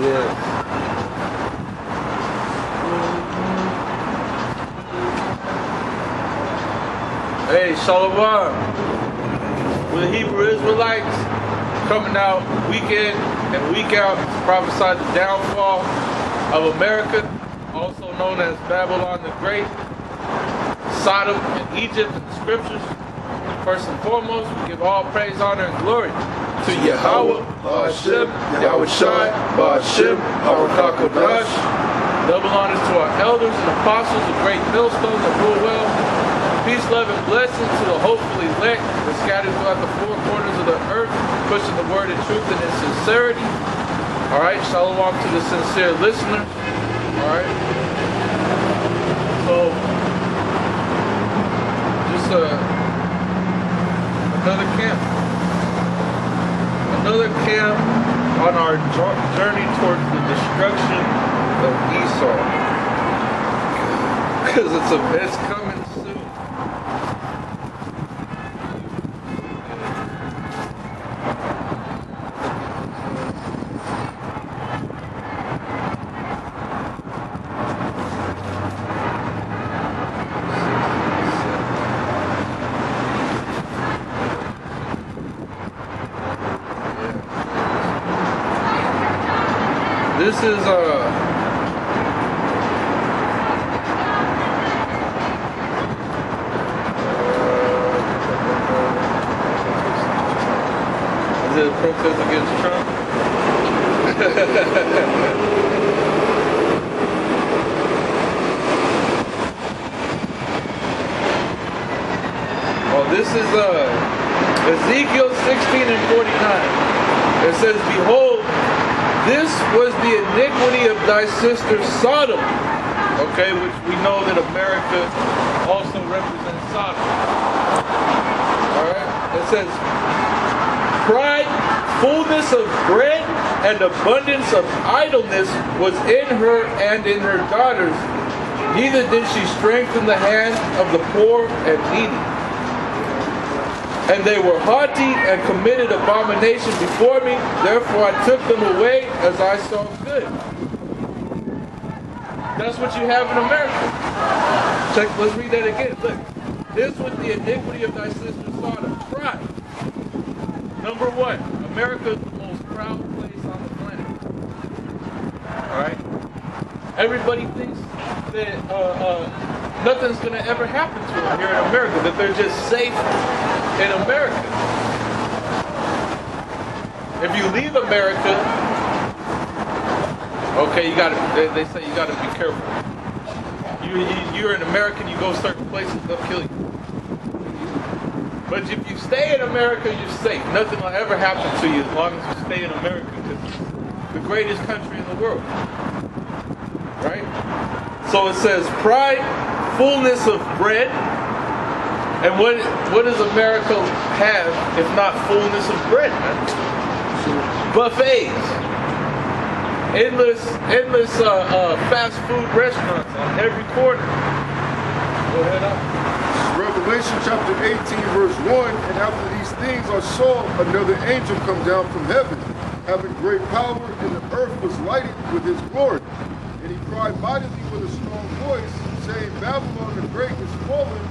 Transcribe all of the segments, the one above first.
yeah. Hey, Shalom. We're the Hebrew Israelites coming out week in and week out to prophesy the downfall of America, also known as Babylon the Great, Sodom and Egypt in the scriptures. First and foremost, we give all praise, honor, and glory to Yahweh, Ba'ashem, Yahweh Shai, Ba'ashem, Baruch HaKodesh. Double honors to our elders and apostles, the great millstones that rule well. Peace, love, and blessings to the hopefully elect that scattered throughout the four corners of the earth, pushing the word of truth and in sincerity. Alright, shalom to the sincere listeners. Alright. So, just another camp. Another camp on our journey towards the destruction of Esau. Because it's coming soon. This is it a protest against Trump? Oh, this is Ezekiel 16 and 49. It says, "Behold, this was the iniquity of thy sister Sodom." Okay, which we know that America also represents Sodom. Alright, it says, "Pride, fullness of bread, and abundance of idleness was in her and in her daughters. Neither did she strengthen the hand of the poor and needy. And they were haughty and committed abomination before me. Therefore I took them away as I saw good." That's what you have in America. Check. Let's read that again. Look. "This was the iniquity of thy sister Sodom." Pride. Number one, America is the most proud place on the planet. Alright? Everybody thinks that nothing's going to ever happen to them here in America, that they're just safe in America. If you leave America, okay, they say you gotta be careful. You're an American, you go certain places, they'll kill you. But if you stay in America, you're safe. Nothing will ever happen to you as long as you stay in America, because it's the greatest country in the world. Right? So it says, pride, fullness of bread. And what does America have if not fullness of bread, man? Buffets. Endless fast food restaurants on every corner. Go ahead up. Revelation chapter 18 verse 1, "And after these things I saw another angel come down from heaven, having great power, and the earth was lighted with his glory. And he cried mightily with a strong voice, saying, Babylon the Great is fallen,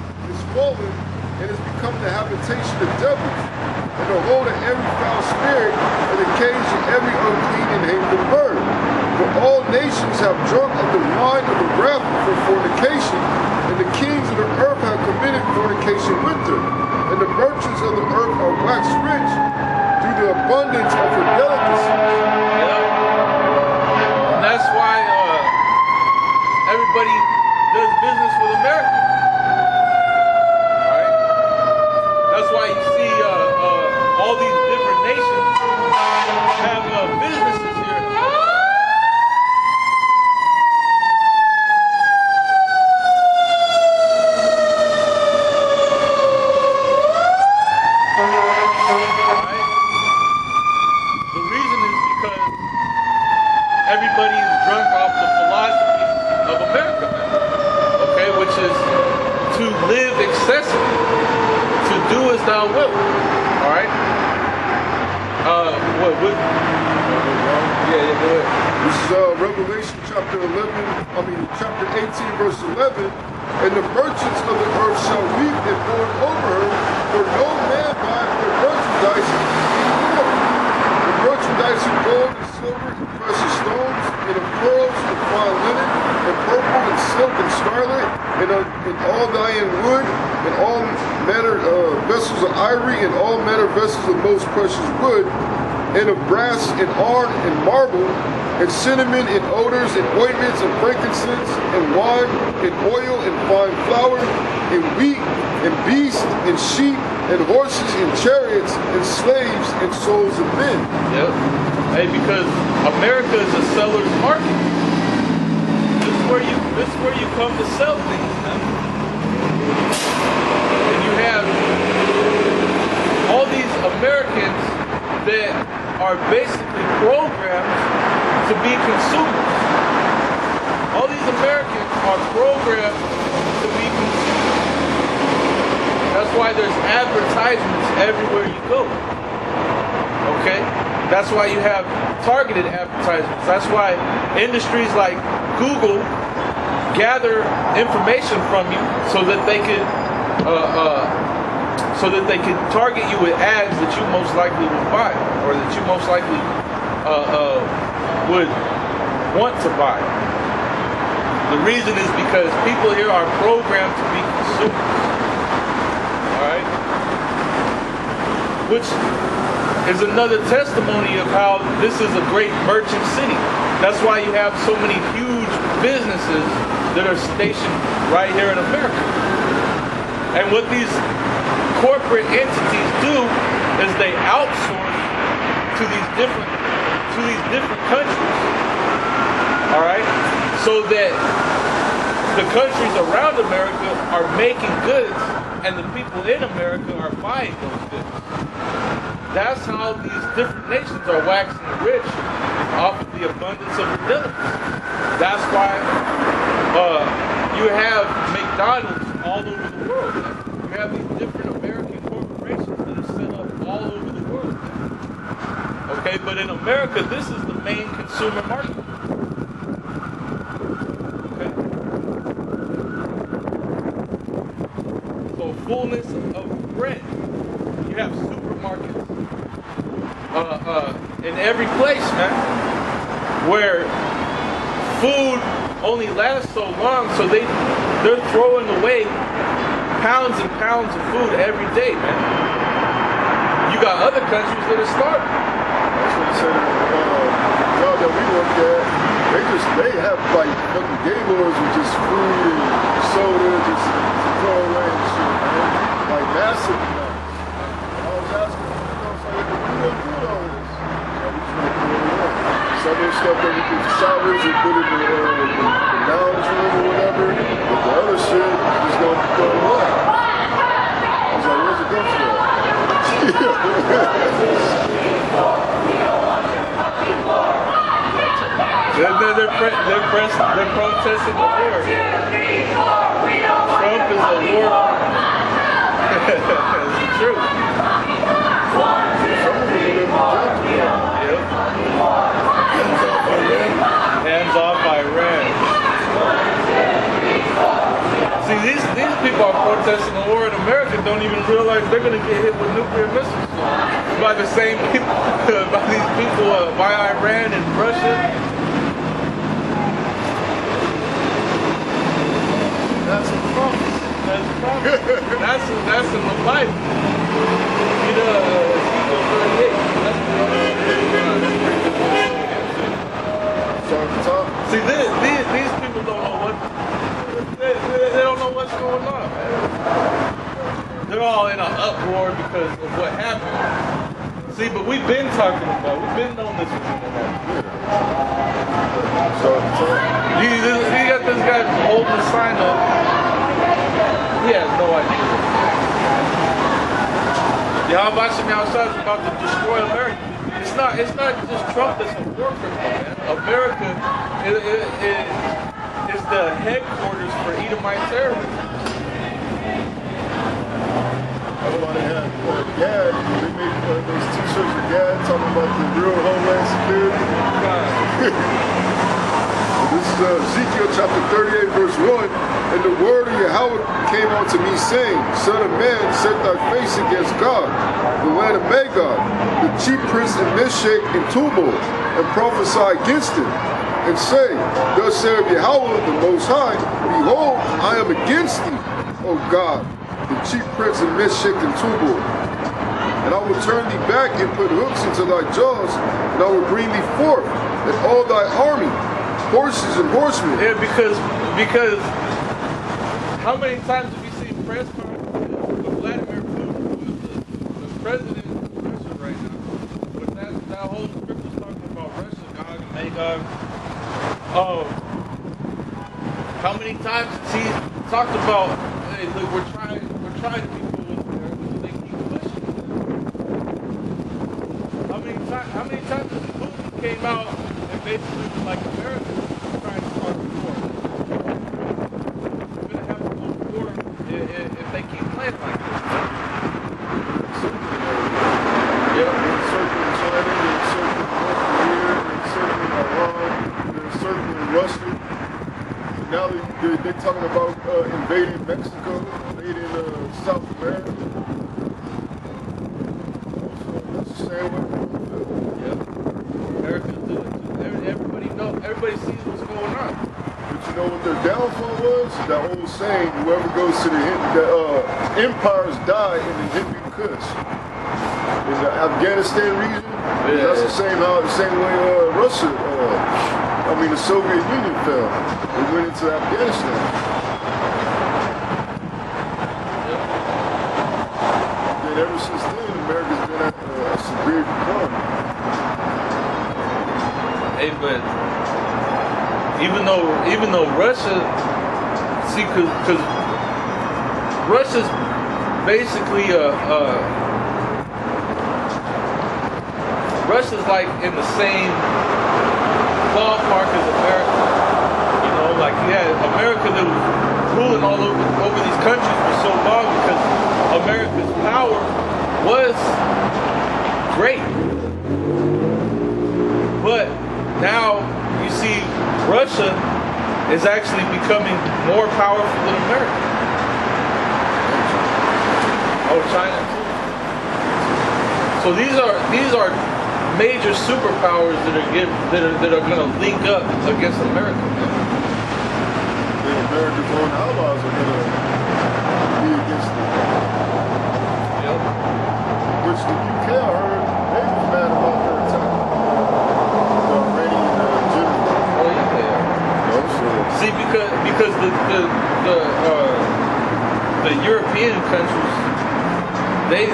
and has become the habitation of devils, and the hold of every foul spirit, and the cage of every unclean and hateful bird. For all nations have drunk of the wine of the wrath for fornication, and the kings of the earth have committed fornication with them, and the merchants of the earth are waxed rich through the abundance of her delicacies." And that's why everybody does business with America. Alright? That's why you see all these different nations have businesses here in America. Everybody is drunk off the philosophy of America, okay, which is to live excessively, to do as thou wilt, all right? Yeah, go ahead. This is Revelation chapter 18, verse 11. And the merchants of the earth shall weep and mourn over her, for no man buyeth their merchandise anymore. The merchandise of gold and silver and precious stones, and of pearls and fine linen, and purple and silk and scarlet, and all Diane wood, and all manner vessels of ivory, and all manner vessels of most precious wood, and of brass and iron and marble, and cinnamon and odors and ointments and frankincense and wine and oil and fine flour and wheat and beasts and sheep and horses and chariots and slaves and souls of men. Yep. Hey, because America is a seller's market. This is where you come to sell things, man. And you have all these Americans that are basically programmed to be consumers. All these Americans are programmed to be consumers. That's why there's advertisements everywhere you go. Okay? That's why you have targeted advertisements. That's why industries like Google gather information from you so that they could target you with ads that you most likely would buy, or that you most likely would want to buy. The reason is because people here are programmed to be consumers. Alright? Which is another testimony of how this is a great merchant city. That's why you have so many huge businesses that are stationed right here in America. And what these corporate entities do is they outsource to these different countries. All right, so that the countries around America are making goods, and the people in America are buying those goods. That's how these different nations are waxing rich off of the abundance of the diligence. That's why you have McDonald's all over the world. You have these different American corporations that are set up all over the world. Okay, but in America, this is the main consumer market. Okay. So fullness of bread. You have supermarkets in every place, man, where food only lasts so long, so they're throwing away pounds and pounds of food every day, man. You got other countries that are starving. That's what I said. The job that we worked at, they have like fucking gaylords with just food and soda, just throw away and shit, man. Like massive amounts. I was asking, we don't do all this. Some of the stuff that we could salvage and put in the lounge room or whatever, but the other shit is going to throw away. I was like, where's the dumpster at? They're protesting the war. Trump is a war. It's the truth. Hands off Iran. See, these people are protesting the war in America, don't even realize they're going to get hit with nuclear missiles by the same people, by these people, by Iran and Russia. That's a promise. That's a promise. That's in the Bible. You know, Ezekiel 38. That's the See, these people don't know what they don't know what's going on, man. They're all in an uproar because of what happened. See, but we've been talking about, we've been on this was going to happen. You got this guy holding the sign up. He has no idea. Yahweh is about to destroy America. It's not just Trump that's a war criminal, man. America is the headquarters for Edomite terrorism. That's why they had Gad. They made those t-shirts with Gad talking about the real homeland security. This is Ezekiel chapter 38, verse 1. And the word of Yahweh came unto me, saying, Son of man, set thy face against God, the land of Magog, the chief prince in Meshech and Tubal, and prophesy against it, and say, Thus saith Yahweh, the Most High, Behold, I am against thee, O God, the chief prince in Meshech and Tubal. And I will turn thee back and put hooks into thy jaws, and I will bring thee forth, and all thy army, horses and horsemen. Yeah, because how many times have you seen press conferences of Vladimir Putin, who is the president of Russia right now, with that whole scripture talking about Russia, Gog and Magog? How many times has he talked about, hey, look, we're trying to be cool with America, so they keep pushing it. How many times has Putin came out and basically was like, America is trying to start a war? We're gonna have to go to war if they keep playing like this. Yeah, they're circling China, they're circling North Korea, they're circling Iran, they're circling Russia. Now they're talking about invading Mexico, invading South America. That's the same way. Yeah. Americans do it too. Everybody sees what's going on. But you know what their downfall was? That old saying, whoever goes to the empires die in the Hindu Kush. In the Afghanistan region, that's the same way Russia, the Soviet Union fell. They went into Afghanistan. And ever since then, America's been at a severe decline. Hey, but even though Russia, see, because Russia's basically Russia's like in the same ballpark as America. You know, like America that was ruling all over these countries for so long because America's power was great. But now you see Russia is actually becoming more powerful than America. Oh, China too. So these are major superpowers that are going to link up against America. Then America's own allies are going to be against them. Yep. Which the UK, I heard, they was mad about their attack. The Iranian general. Oh yeah. No, so See, because the European countries, they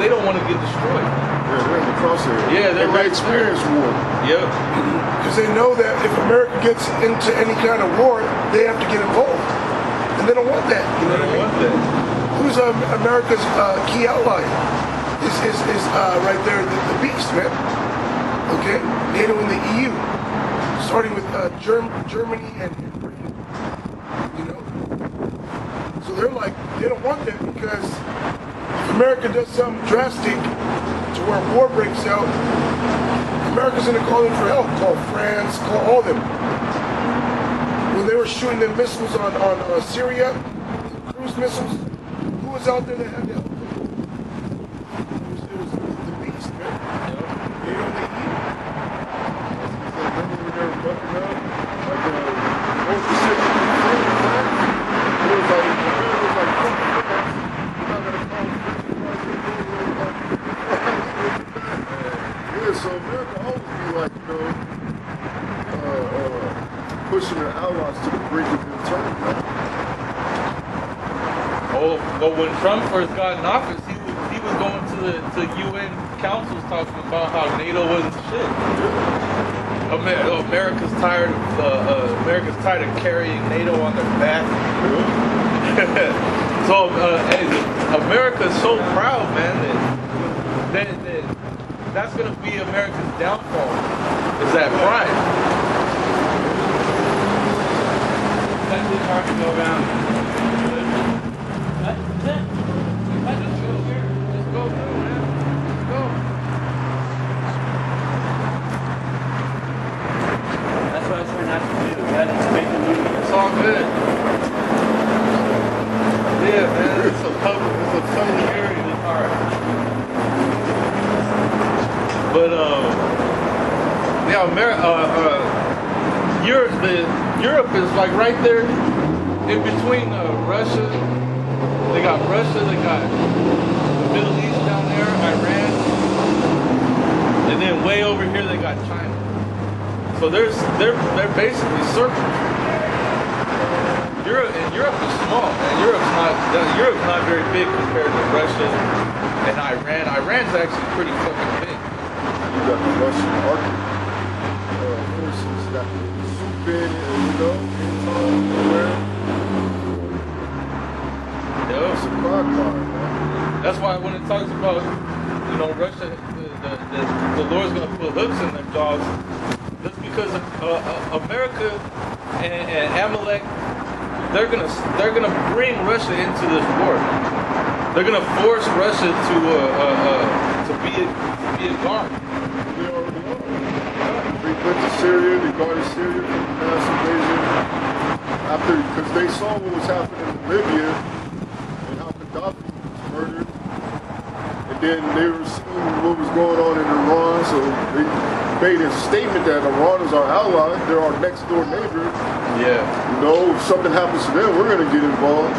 don't want to get destroyed. yeah, they're in the crosshair. Yeah, they're and right they experience war. Yep. Because they know that if America gets into any kind of war, they have to get involved. And they don't want that. You know what I mean? Want that. Who's America's key ally? Is right there, the beast, man. Okay? NATO and the EU. Starting with Germany and Britain. You know? So they're like, they don't want that because if America does something drastic to where war breaks out, America's gonna call them for help. Call France, call all of them. When they were shooting the missiles on Syria, cruise missiles, who was out there that had to help them? It was the beast, man. You know, the EU. Remember when they were bucking up? Like, what was the shit? It was like, fuck the France. You're not gonna call yeah, so America always be like, pushing their allies to the brink of their turn. Oh, but when Trump first got in office, he was going to the UN councils talking about how NATO wasn't shit. America's tired of carrying NATO on their back. So America's so proud, man, that that's gonna be America's downfall. Is that pride? That's just hard to go around. Let's go through, man. Let's go. But yeah, Europe is like right there in between Russia. They got Russia, they got the Middle East down there, Iran, and then way over here they got China. So they're basically circles. Europe is small, man. Europe's not very big compared to Russia and Iran. Iran's actually pretty fucking big. You got the Russian Arctic forces that swoop in, anywhere. It's a quagmire, man. That's why when it talks about, Russia, the Lord's gonna put hooks in their jaws. That's because America and Amalek, they're gonna bring Russia into this war. They're gonna force Russia to be a guard. They already are. They went to Syria, they guarded Syria from the mass invasion. Because they saw what was happening in Libya and how Gaddafi was murdered. And then they were seeing what was going on in Iran, so they made a statement that Iran is our ally, they're our next door neighbor. Yeah. If something happens to them, we're gonna get involved.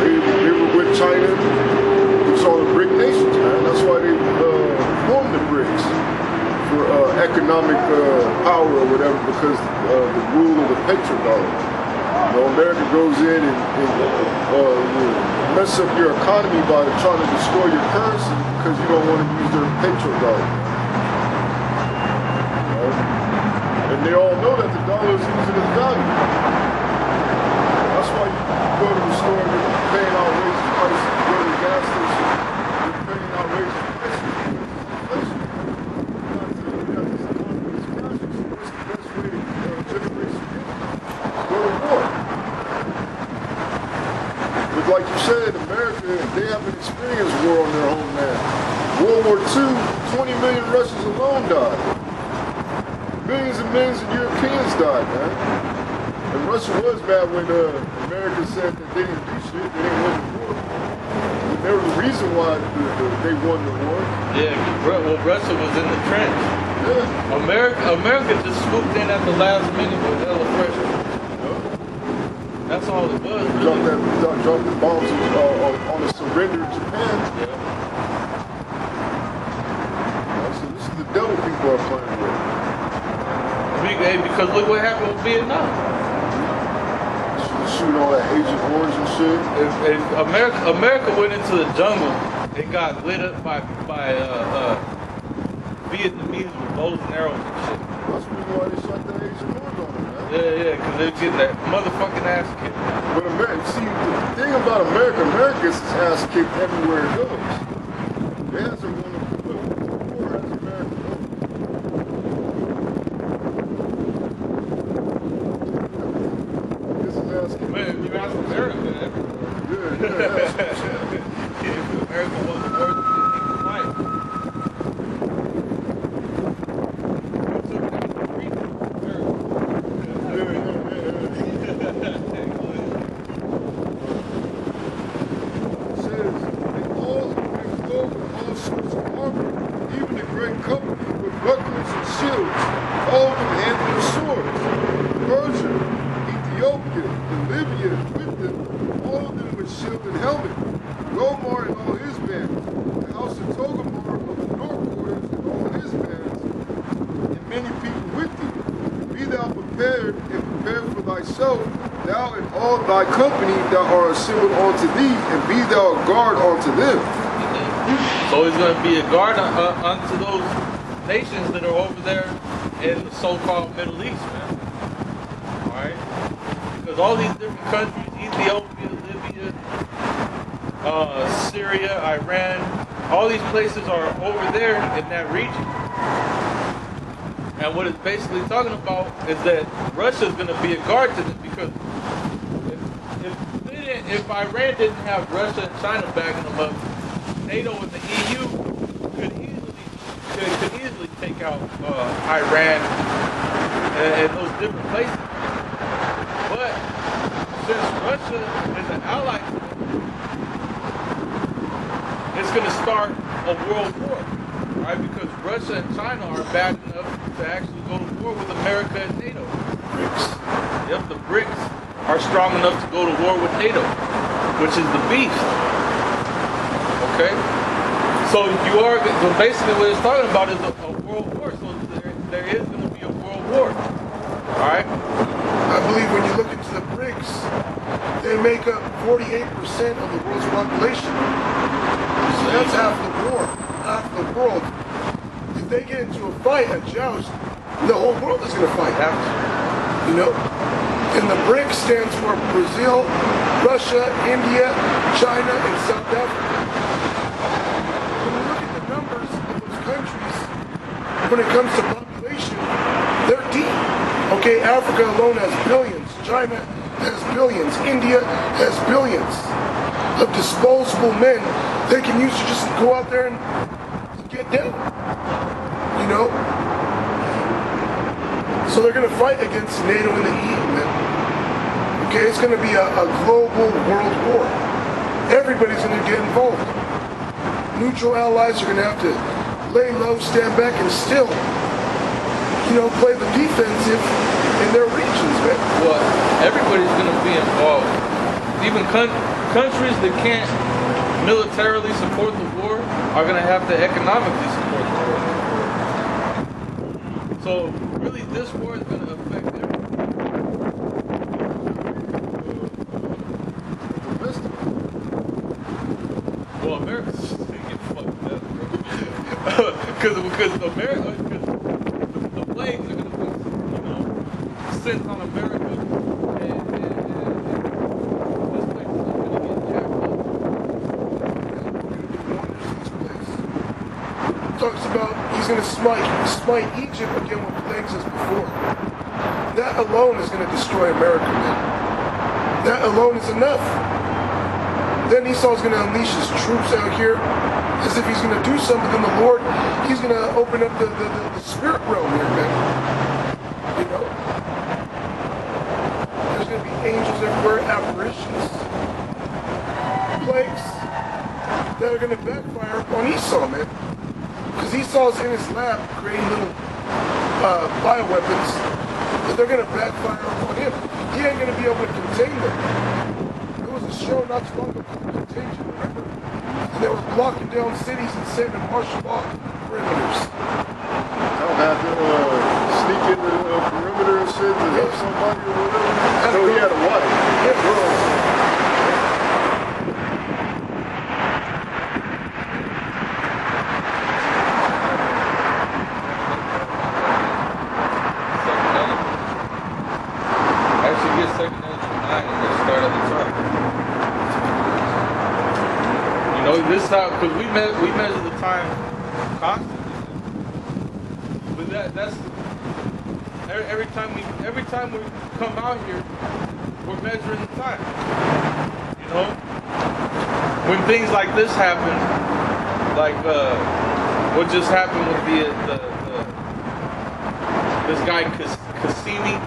They were with China, it's all the BRIC nations, man. That's why they formed the BRICS for economic power or whatever, because the rule of the petrodollar. America goes in and mess up your economy by trying to destroy your currency because you don't want to use their petrodollar. And they all know that the dollar is losing its value. That's why you go to the store and you're paying outrageous prices. You go to the gas station, you're paying outrageous prices. Inflation. You got this economy that's crashing, so what's the best way to generate security? Go to war. But like you said, America, they haven't experienced war on their homeland. World War II, 20 million Russians alone died. Millions and millions of Europeans died, man. And Russia was mad when America said that they didn't do shit, they didn't win the war. And there was a reason why they won the war. Yeah, well, Russia was in the trench. Yeah. America just swooped in at the last minute with hella pressure. That's all it was. Really. Drop the bombs on a surrender to Japan. Yeah. So this is the devil people are playing with. Because look what happened with Vietnam. Shooting all that Agent Orange and shit. If America went into the jungle and got lit up by Vietnamese with bows and arrows and shit. That's the reason why they shot that Agent Orange on them, man. Yeah, because they're getting that motherfucking ass kicked. But see, the thing about America gets its ass kicked everywhere it goes. It hasn't won a war as America. Man, you ask America everywhere. If America was the worst thing he could fight. It says, they all clothed with all sorts of armor, even the great company with bucklers and shields, all of them handling swords. Persia, Ethiopia, and Libya with them, all of them with shield and helmet. Gomar and all his bands, the house of Togomar of the north quarters and all his bands, and many people with thee. Be thou prepared and prepare for thyself, thou and all thy company that are assembled unto thee, and be thou a guard unto them. So he's going to be a guard unto those nations that are over there in the so-called Middle East, man. Alright? Because all these different countries, Ethiopia, Libya, Syria, Iran, all these places are over there in that region. And what it's basically talking about is that Russia is going to be a guard to them, because if Iran didn't have Russia and China backing them up, NATO and the EU could easily take out Iran and those different places. But since Russia is an ally to them, it's going to start a world war, right? Because Russia and China are bad enough to actually go to war with America and NATO. BRICS. Yep, the BRICS are strong enough to go to war with NATO, which is the beast. Okay? So basically what it's talking about is a world war. So there is going to be a world war. Alright? I believe when you look into the BRICS, they make up 48% of the world's population. So that's half the war, half the world. If they get into a fight, a joust, the whole world is going to fight. You know? And the BRICS stands for Brazil, Russia, India, China, and South Africa. When you look at the numbers of those countries, when it comes to population, they're deep. Okay, Africa alone has billions. China has billions. India has billions of disposable men they can use to just go out there and get down. You know? So they're going to fight against NATO and the EU, man. Okay, it's going to be a global world war. Everybody's going to get involved. Neutral allies are going to have to lay low, stand back, and still, you know, play the defensive in their regions, man. Well, everybody's going to be involved. Even countries that can't militarily support the war are going to have to economically support the war. So really, this war is going to affect everyone. Well, America's just going to get fucked up, bro. Because the plagues are going to be, you know, sent on America, and this place is going to get jacked up. Talks about he's going to smite Egypt again with plagues as before. That alone is going to destroy America, man. That alone is enough. Then Esau's going to unleash his troops out here as if he's going to do something. Then the Lord, he's going to open up the spirit realm here, man. You know? There's going to be angels everywhere, apparitions, plagues that are going to backfire on Esau, man. Because Esau's in his lab creating little bioweapons, but they're going to backfire on him. He ain't going to be able to contain them. There was a show not too long ago called Contagion, remember? And they were blocking down cities and sending martial law perimeters. I'll have to sneak in the perimeter and shit to help somebody or whatever. So he had a wife. Yeah, bro. This is how, because we measure the time constantly. But that's every time we come out here, we're measuring the time. You know, when things like this happen, like what just happened with this guy Qasemi,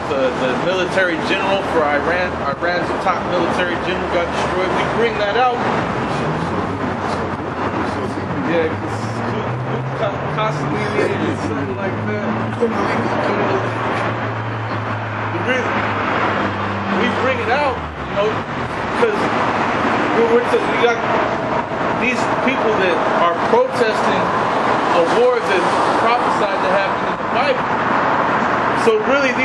the military general for Iran. Iran's top military general got destroyed. We bring that out. Yeah, constantly something like that. The reason we bring it out, you know, because we got these people that are protesting a war that's prophesied to happen in the Bible. So really, if you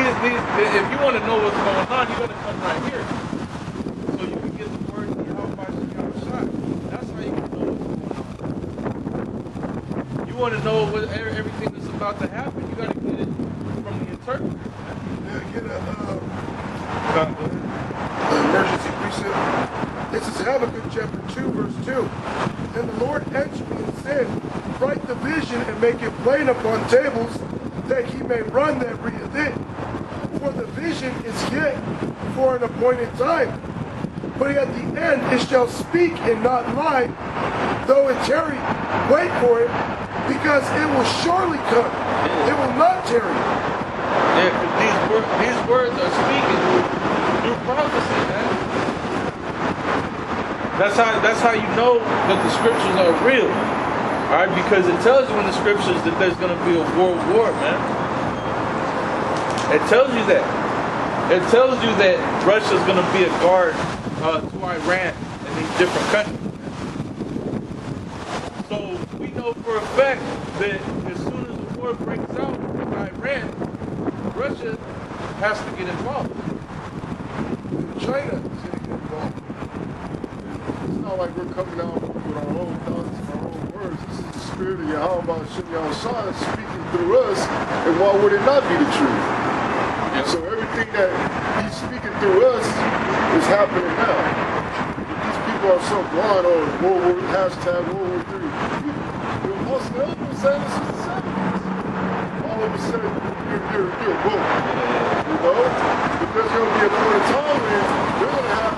want to know what's going on, you got to come right here, so you can get the word in your house by shot. That's how you can know what's going on. You want to know what everything that's about to happen, you got to get it from the interpreter. Yeah, get an emergency precept. This is Habakkuk chapter 2, verse 2. And the Lord answered me and said, write the vision and make it plain upon tables, that he may run that readeth it. For the vision is yet for an appointed time. But at the end it shall speak and not lie. Though it tarry, wait for it, because it will surely come. It will not tarry. Yeah, because these words are speaking through prophecy, man. That's how you know that the scriptures are real. Alright, because it tells you in the scriptures that there's going to be a world war, man. It tells you that. It tells you that Russia's going to be a guard to Iran and these different countries. So we know for a fact that as soon as the war breaks out with Iran, Russia has to get involved. China is going to get involved. It's not like we're coming out with our own thoughts and our own words. This is the spirit of Yahweh Shem Yahushua speaking through us, and why would it not be the truth? Yep. So everything that he's speaking through us is happening now. These people are so blind on World War, hashtag World War III. The Apostle Elder was saying this is the 70s. All of a sudden, you're woke. You know? But there's going to be a point in time when we're going to have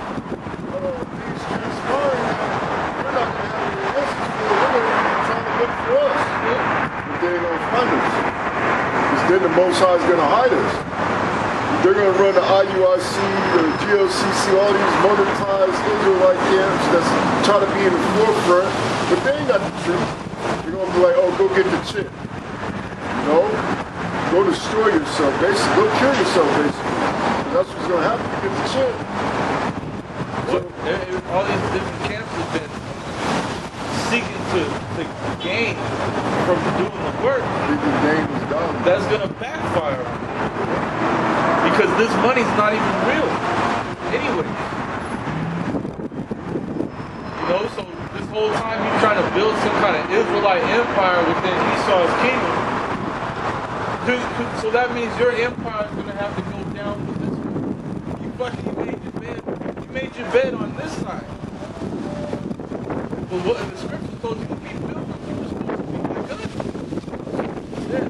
things transpiring that we're not going to have any answers for. They're going to be trying to look for us. But they ain't going to find us. Because then the Most High is going to hide us. They're going to run the IUIC, the GLCC, all these monetized Israelite camps that's trying to be in the forefront, but they ain't got the truth. They're going to be like, oh, go get the chick. You know? Go destroy yourself, basically. Go kill yourself, basically. And that's what's going to happen. You get the chick. So, all these different camps have been seeking to gain from doing the work. The game is done. That's going to backfire on them. Because this money's not even real. Anyway. You know, so this whole time you're trying to build some kind of Israelite empire within Esau's kingdom. So that means your empire is going to have to go down with this one. You made your bed on this side. But what the scripture told you to be built, you were supposed to be like us. Yeah.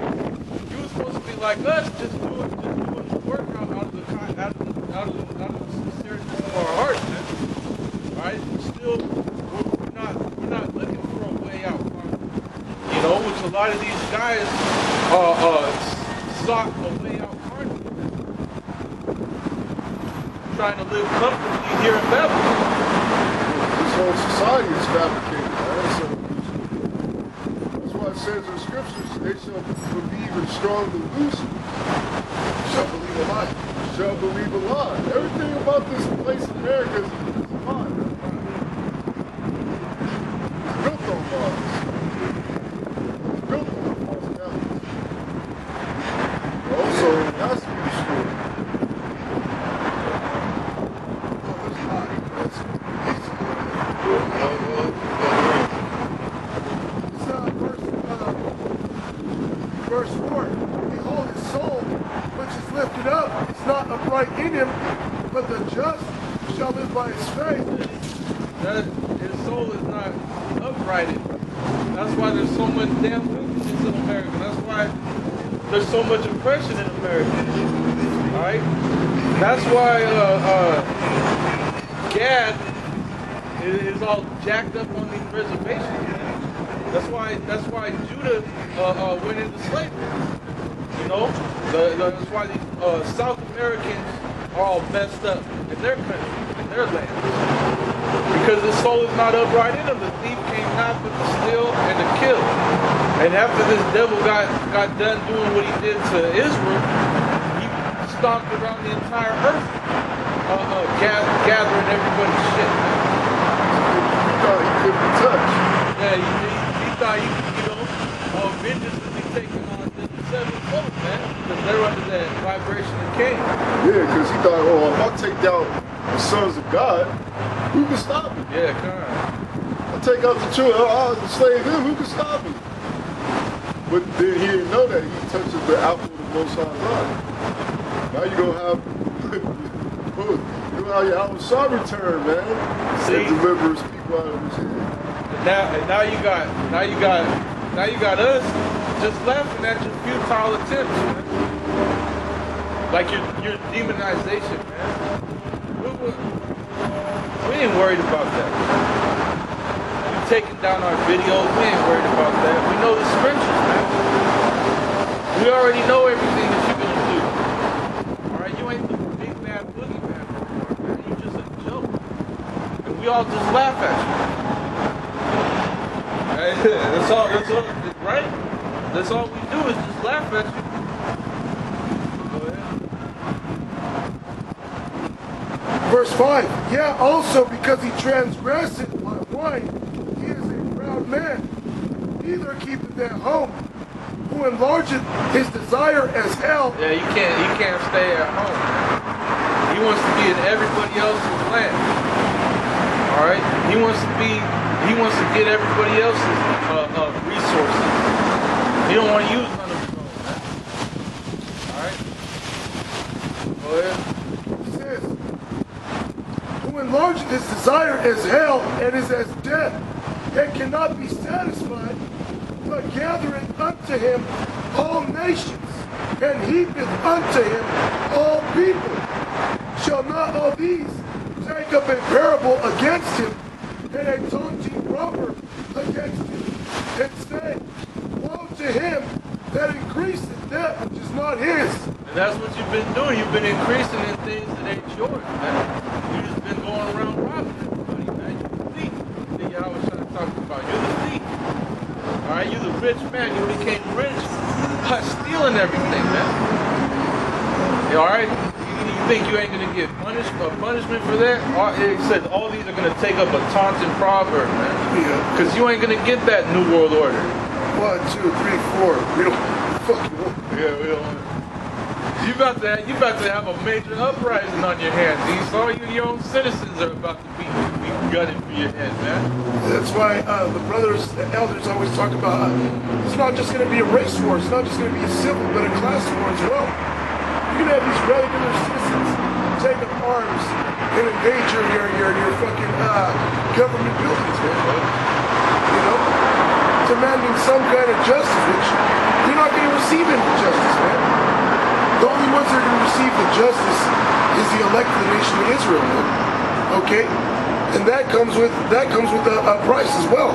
You were supposed to be like us, just doing the work out of the sincerity of our hearts, man. Alright? Still, we're not looking for a way out. You know, which a lot of these guys sought a way out carnally. Trying to live comfortably here in Babylon. This whole society is fabricated, man. So that's why it says in the scriptures, they shall believe in strong delusion. Shall believe a lie. Shall believe a lie. Everything about this place in America is a lie. It's built on lies. It's built on false values. Also, it has to be destroyed. Verse 4, behold, his soul, which is lifted up, is not upright in him, but the just shall live by his faith. That his soul is not uprighted. That's why there's so much damn wickedness in America. That's why there's so much oppression in America. Alright? That's why Gad is all jacked up on these reservations. That's why Judah went into slavery. You know? That's why these South Americans are all messed up in their country, in their land. Because his soul is not upright in him. The thief came not but to steal and to kill. And after this devil got done doing what he did to Israel, he stomped around the entire earth, gathering everybody's shit. He thought he couldn't touch. Yeah, he thought vengeance would be taken on the sevenfold, man. Because they're under that vibration of Cain. Yeah, because he thought, oh, if I take down the sons of God, who can stop me? Yeah, come on. I'll take out the children, I'll enslave them, who can stop me? But then he didn't know that he touches the apple of the Most High's eye. Now you're going to have, you're going to have your Al Shah return, man. See? And deliver his people out of his hand. And now you got us just laughing at your futile attempts, man. Like your demonization, man. We ain't worried about that. You taking down our videos, we ain't worried about that. We know the scriptures, man. We already know everything that you're gonna do. Alright, you ain't the big bad boogeyman anymore, man. You just a joke. And we all just laugh at you. Right? That's all, right? That's all we do is just laugh at you. Go ahead. Verse 5. Yeah, also because he transgresseth my wine, he is a proud man. Neither keepeth at home, who enlargeth his desire as hell. Yeah, he can't stay at home. He wants to be in everybody else's land. All right? He wants to get everybody else's resources. He don't want to use none of his own, man. All right? Go ahead. He says, who enlargeth his desire as hell and is as death, and cannot be satisfied, but gathereth unto him all nations, and heapeth unto him all people. Shall not all these take up a parable against him, and a taunting proverb against him, and say, woe to him that increaseth that which is not his. And that's what you've been doing. You've been increasing in things that ain't yours, man. You just been going around robbing everybody, man. You're the thief. That y'all was trying to talk about. You're the thief. All right, you're the rich man. You became rich by stealing everything, man. All right? You think you ain't gonna get punishment for that? It says all these are gonna take up a taunting proverb, man. Yeah. Because you ain't gonna get that new world order. 1, 2, 3, 4. We don't fucking want. Yeah, we don't want it. You about to have a major uprising on your hands. All your own citizens are about to be gutted for your head, man. That's why the brothers, the elders always talk about it's not just going to be a race war, it's not just going to be a civil, but a class war as well. You're going to have these regular citizens take up arms and invade your fucking government buildings, man. You know? Demanding some kind of justice, which you're not going to receive any justice, man. The only ones that are going to receive the justice is the elected nation of Israel, man. Okay? And that comes with a price as well.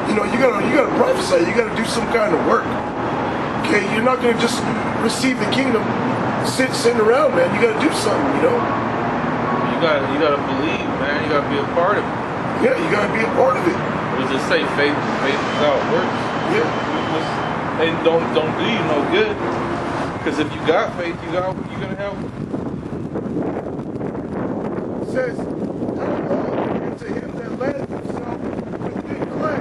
You know, you gotta prophesy, you gotta do some kind of work. Okay, you're not gonna just receive the kingdom sitting around, man. You gotta do something, you know. You gotta believe, man. You gotta be a part of it. Yeah, you gotta be a part of it. What does it say? Faith without works. Yeah. And don't do you no good. Because if you got faith, you're gonna have. It says, to him that letteth himself with big clay.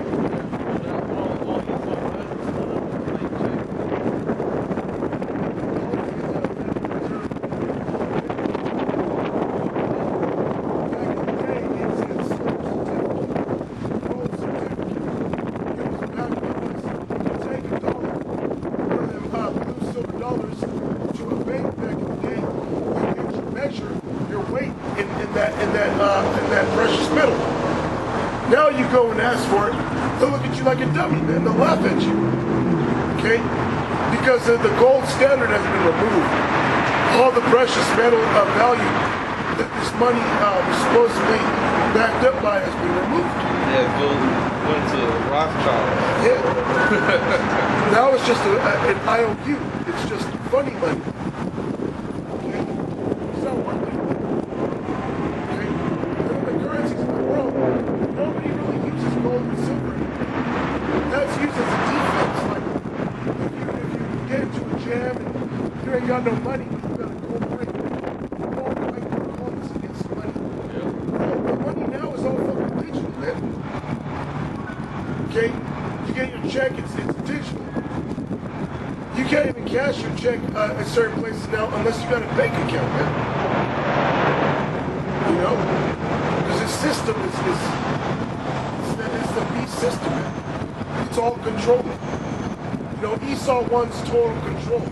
In that precious metal. Now you go and ask for it, they'll look at you like a dummy, man. They'll laugh at you. Okay? Because the gold standard has been removed. All the precious metal of value that this money was supposedly backed up by has been removed. Yeah, gold went to Rothschild. Yeah. Now it's just an IOU. It's just funny money. Okay? It's not worth it. Nobody really uses gold and silver. That's used as a defense. Like if you get into a jam and you ain't got no money, you got a gold ring. You won't fight your opponents against money. Yeah. The money now is all fucking digital, man. Okay? You get your check, it's digital. You can't even cash your check at certain places now unless you got a bank account, man. You know? This system is the beast system, man. It's all controlled. You know, Esau wants total control.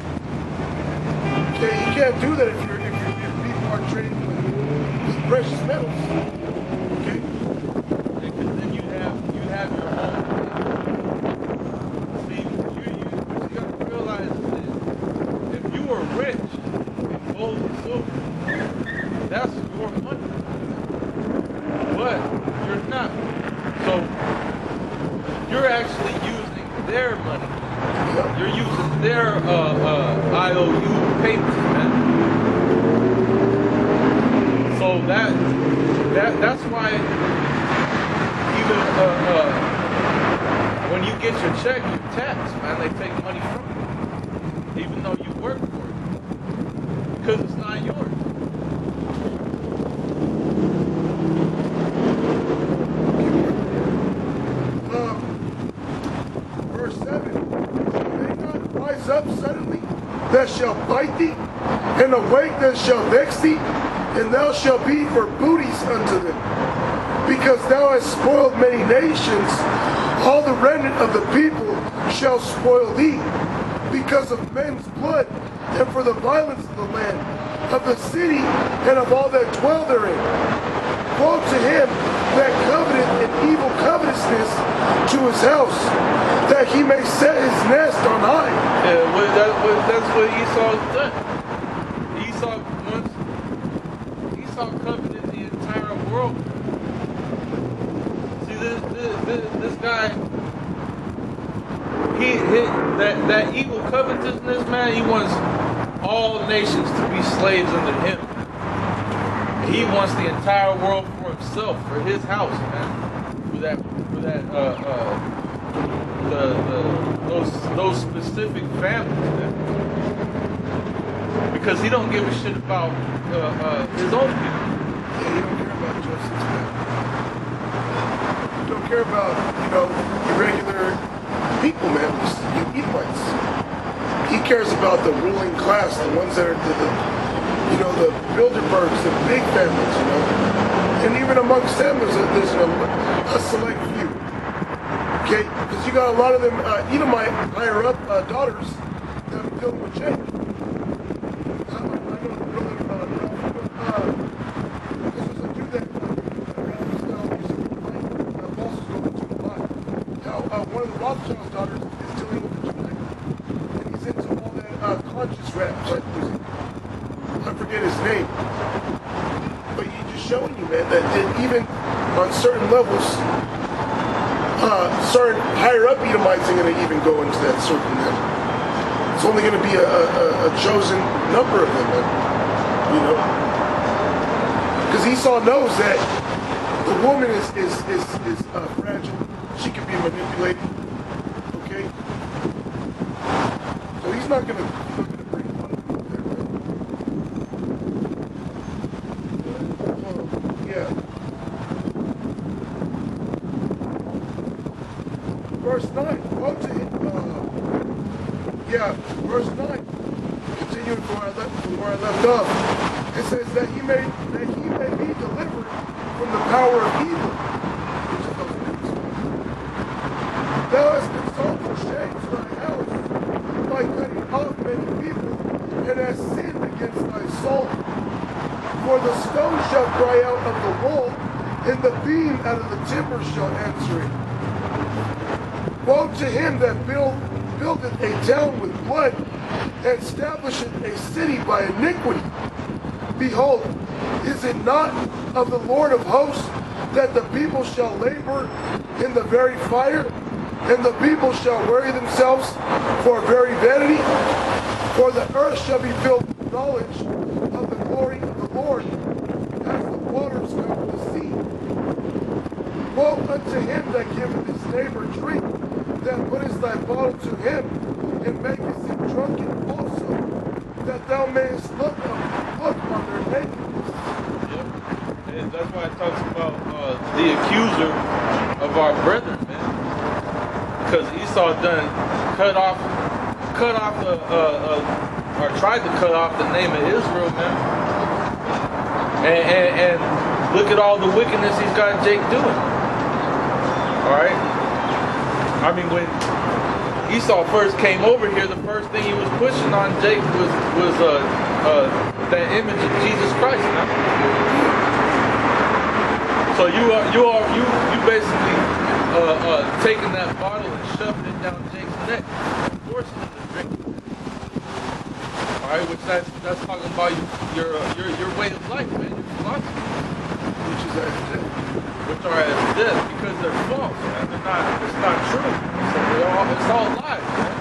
Okay, you can't do that if people are trading with precious metals. Okay? Because then you have your own. See, what you gotta realize is this. If you were rich in gold and silver, that's your money. But you're not. So you're actually using their money. You're using their IOU papers, man. So that's why even when get your check, your tax, man, they take money from you, even though you work for it, because it's not yours. Verse 7, shall they not rise up suddenly that shall bite thee, and awake that shall vex thee, and thou shalt be for booties unto them? Because thou hast spoiled many nations, all the remnant of the people shall spoil thee, because of men's blood, and for the violence of the land, of the city, and of all that dwell therein. Woe to him that coveteth an evil covetousness to his house, that he may set his nest on high. Yeah, that's what Esau's done. Esau coveted the entire world. See, this guy, that evil covetousness, man. He wants all nations to be slaves under him. He wants the entire world for himself, for his house, man. Those specific families, man. Because he don't give a shit about his own people. Yeah, he don't care about Joseph's family. He don't care about, irregular people, man. You Edomites. He cares about the ruling class, the ones that are the Bilderbergs, the big families, And even amongst them, there's a select few. Okay? Because you got a lot of them Edomite higher up daughters that are dealing with Jake. I know the brother, this was a dude that bosses go into a lot. Now, one of the Rothschild's daughters is dealing with the Judite. And he's into all that conscious rap type music. I forget his name. But he's just showing you, man, that even on certain levels, certain higher up Edomites are going to even go into that circle, man. It's only going to be a chosen number of them, man. Because Esau knows that the woman is fragile. She can be manipulated. Okay? So he's not going to bring one of them there, man. Yeah. Verse 9. Woe to him. Verse 9. Continuing from where I left off. It says that he may be delivered from the power of evil. Which is those things. Thou hast been sold for shame to thy house by cutting off many people, and hast sinned against thy soul. For the stone shall cry out of the wall, and the beam out of the timber shall answer it. Woe to him that buildeth a town with blood, and establisheth a city by iniquity. Behold, is it not of the Lord of hosts that the people shall labor in the very fire, and the people shall weary themselves for very vanity? For the earth shall be filled with knowledge of the glory of the Lord, as the waters cover the sea. Woe unto him that giveth his neighbor drink, that puttest thy bottle to him, and makest him drunken also, that thou mayest look on their nakedness. Yep. And that's why it talks about the accuser of our brethren, man. Because Esau done cut off or tried to cut off the name of Israel, man. And look at all the wickedness he's got Jake doing. Alright? I mean, when Esau first came over here, the first thing he was pushing on Jake was that image of Jesus Christ, man. So you basically taking that bottle and shoving it down Jake's neck, forcing him to drink. All right, which that's talking about your way of life, man, your philosophy, Which is as death. which are as death because they're false, man. It's not true. It's all lies, man.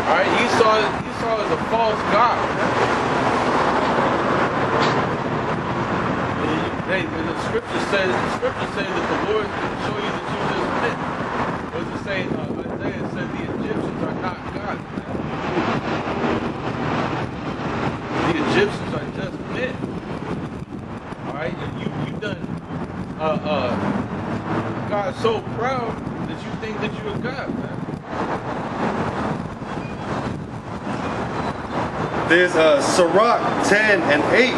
All right, Esau is a false god, man. The scripture says that the Lord is going to show you that you just meant. Was say, Isaiah said the Egyptians are not God. The Egyptians are just men. All right, and you done got so proud that you think that you're a God, man. There's Sirach 10 and 8.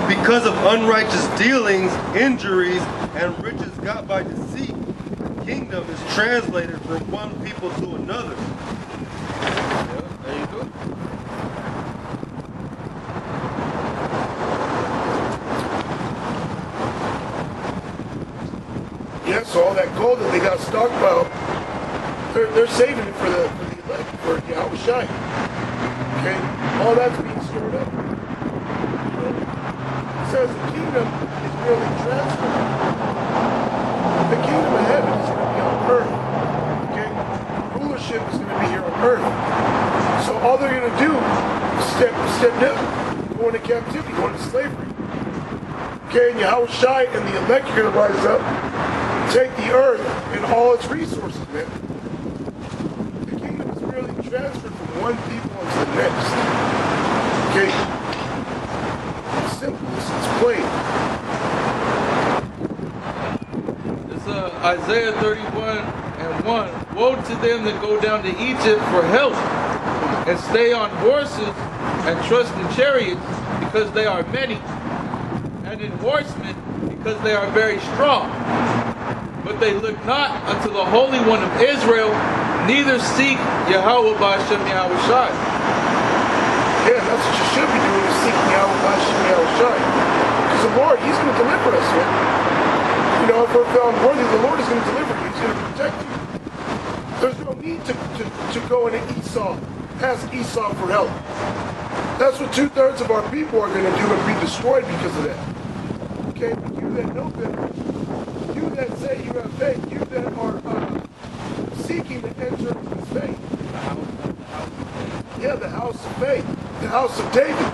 Because of unrighteous dealings, injuries, and riches got by deceit, the kingdom is translated from one people to another. Yeah, there you go. Yeah, so all that gold that they got stockpiled, they're saving it for the elect, for Yahweh Shai. Okay? All that's being stored up. It says the kingdom is merely transferred. The kingdom of heaven is going to be on earth. Okay? Rulership is going to be here on earth. So all they're going to do is step down, go into captivity, go into slavery. Okay, and Yahweh Shai and the elect are going to rise up, take the earth and all its resources, man. The kingdom is merely transferred from one people into the next. Okay? It's simple, it's plain. It's Isaiah 31:1. Woe to them that go down to Egypt for help and stay on horses and trust in chariots because they are many, and in horsemen because they are very strong. But they look not unto the Holy One of Israel, neither seek Yahweh B'Hashem Yahweh Shai. Yeah, that's what you should be doing, is seeking Yahweh B'Hashem Yahweh Shai. Because the Lord, He's going to deliver us, man. You know, if we're found worthy, the Lord is going to deliver you. He's going to protect you. There's no need to go into Esau, ask Esau for help. That's what 2/3 of our people are going to do and be destroyed because of that. Okay, but you that know better, you that say you have faith, you that are seeking to enter into this faith. Yeah, the house of faith, the house of David.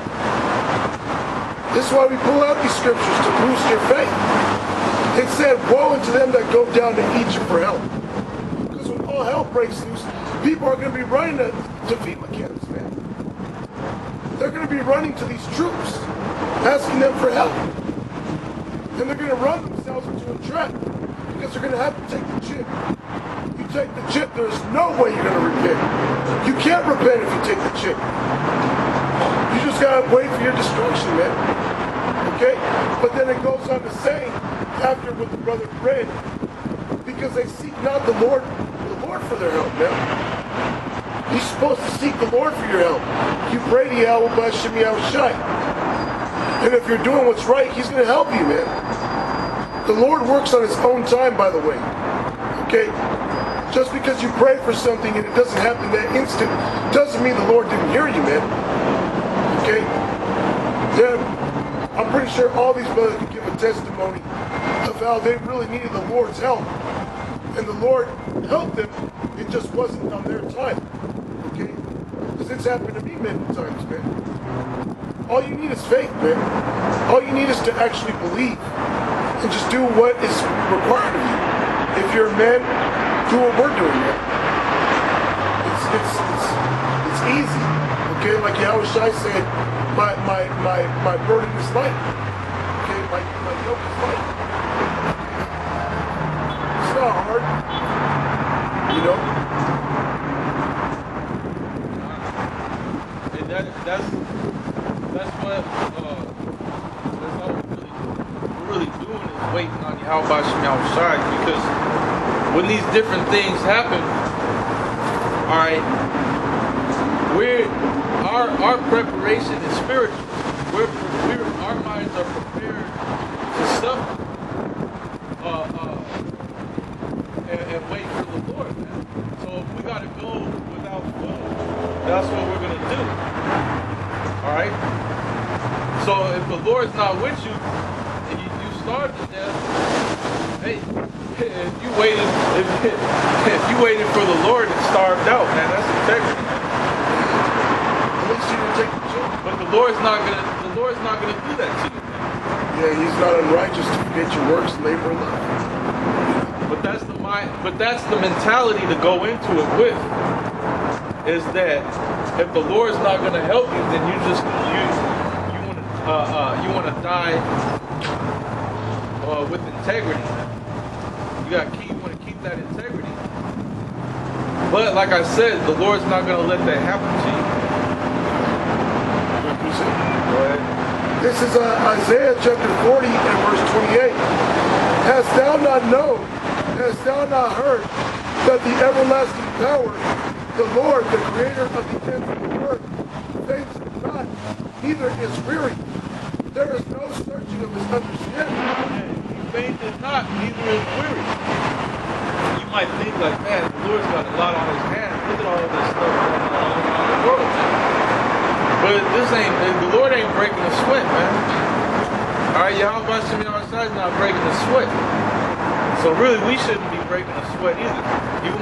This is why we pull out these scriptures, to boost your faith. It said, woe unto them that go down to Egypt for help. Because when all hell breaks loose, people are going to be running to FEMA camps, man. They're going to be running to these troops, asking them for help. And they're going to run themselves into a trap, because they're going to have to take the chip. You take the chip, there's no way you're going to repent. You can't repent if you take the chip. You just got to wait for your destruction, man. Okay? But then it goes on to say, after what the brother read, because they seek not the Lord for their help, man. You're supposed to seek the Lord for your help. You pray to Yahweh B'Hashem Yahweh Shai. And if you're doing what's right, He's going to help you, man. The Lord works on His own time, by the way. Okay? Just because you pray for something and it doesn't happen that instant, doesn't mean the Lord didn't hear you, man. Okay? Yeah, I'm pretty sure all these brothers can give a testimony of how they really needed the Lord's help. And the Lord helped them. It just wasn't on their time. Okay? Because it's happened to me many times, man. All you need is faith, man. All you need is to actually believe. And just do what is required of you. If you're a man, do what we're doing, man. It's easy. Okay, like Yahweh Shai said, my burden is light. Okay, my yoke is light. It's not hard. You know? And that's what that's all we're really doing is waiting on Yahweh B'Hashem Yahweh Shai, because when these different things happen, all right, our preparation is spiritual. Our minds are prepared to suffer and wait for the Lord, man. So if we got to go without food, that's what we're going to do. All right? So if the Lord's not with you and you starve to death, hey, if you waited for the Lord and starved out, man, that's integrity. At least you didn't take the chip. But the Lord's not gonna do that to you, man. Yeah, He's not unrighteous to forget your works, labor, and love. But that's the mind. But that's the mentality to go into it with. Is that if the Lord's not going to help you, then you want to die with integrity. You want to keep that integrity. But like I said, the Lord's not going to let that happen to you. Go ahead. This is Isaiah chapter 40 and verse 28. Hast thou not known, hast thou not heard, that the everlasting power, the Lord, the creator of the ends of the earth, faints not, neither is weary. There is no searching of his understanding. He fainteth not, neither is weary. You might think like, man, the Lord's got a lot on his hands. Look at all of this stuff going on around the world, man. But the Lord ain't breaking a sweat, man. Alright, Yahweh Shem Yahweh is not breaking a sweat. So really, we shouldn't be breaking a sweat either. Even